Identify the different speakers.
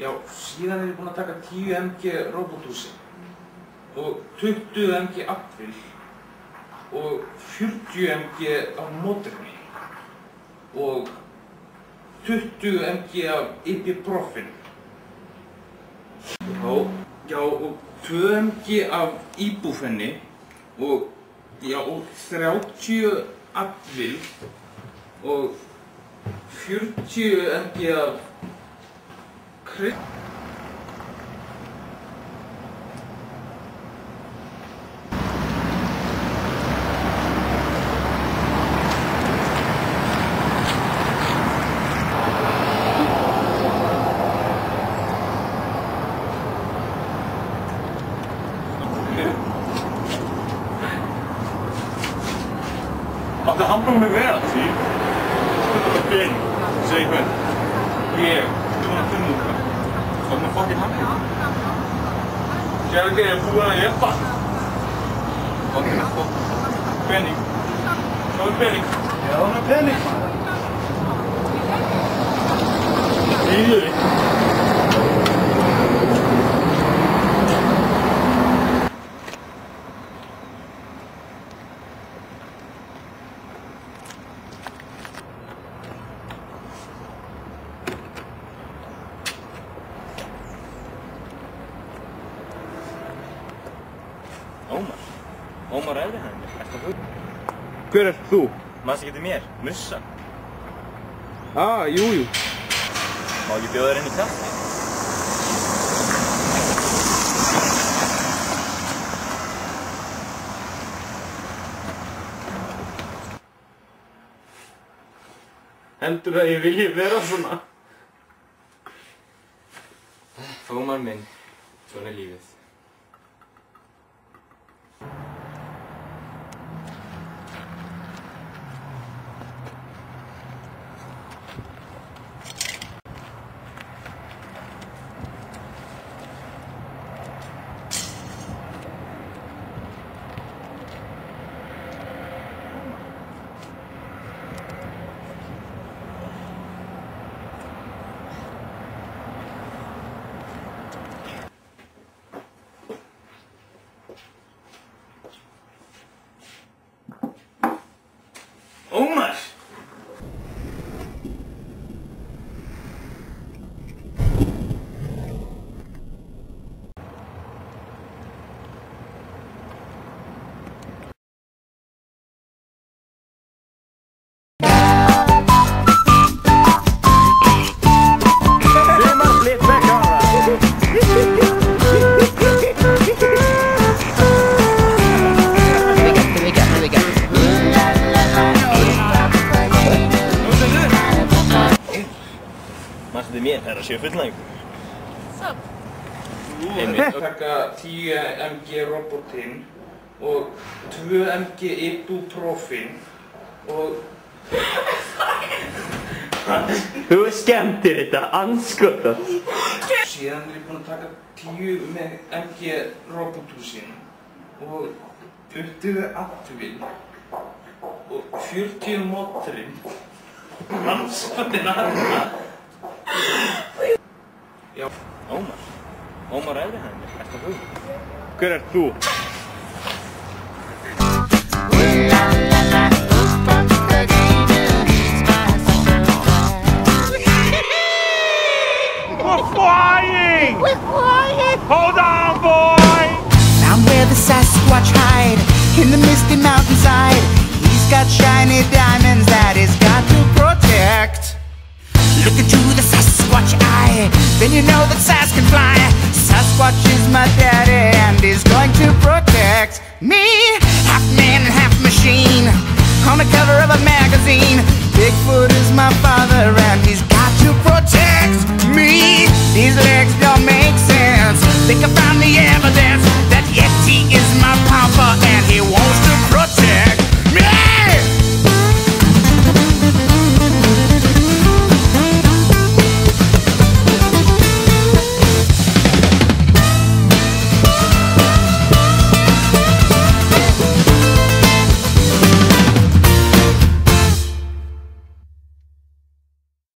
Speaker 1: Já, síðan ég búinn að taka 10 mg Robotusin og 20 mg Advil og 40 mg af Moderni og 20 mg af Ibuprofen. Já, og 2 mg af Ibufeni og 30 Advil og 40 mg af krydd.
Speaker 2: Hade han promoverat sig? Okej, säg själv.
Speaker 1: Ég, 250.
Speaker 2: Vad man fucking happy. Kjære grejer, får våra hjälpa. Okej, nästa. Penning. Har du penning?
Speaker 3: Jag har en penning.
Speaker 2: Nej.
Speaker 4: Ómar ræði henni, ertu að hugga?
Speaker 2: Hver ert þú?
Speaker 4: Manstu ekki til mér, Mussa.
Speaker 2: Jú.
Speaker 4: Má ekki bjóða þér inn í kaffi?
Speaker 2: Heldur að ég vilji vera svona?
Speaker 4: Ómar minn, svona er lífið.
Speaker 1: Ómar!
Speaker 4: Manstu til mér, herra séu fullnægingur.
Speaker 1: Einmitt. Taka 10 mg Robotin og 2 mg Ibuprofen og...
Speaker 3: Þú skemmtir þetta, anskotað.
Speaker 1: Síðan ég búinn að taka 10 mg Robotusin og 20 Advil og 40 Moderni. Rannsóknin hana. Já.
Speaker 4: Ómar ræði henni, ertu að hugga?
Speaker 2: Hver ert þú?
Speaker 5: We're flying! Hold on, boy!
Speaker 6: Found where the Sasquatch hide in the misty mountainside. He's got shiny diamonds that he's got to protect. Look into the Sasquatch eye, then you know that Sas can fly. Sasquatch is my daddy and he's going to protect me. Half man and half machine, on the cover of a magazine. Bigfoot is my father and he's got to protect me. These legs don't make sense. Think about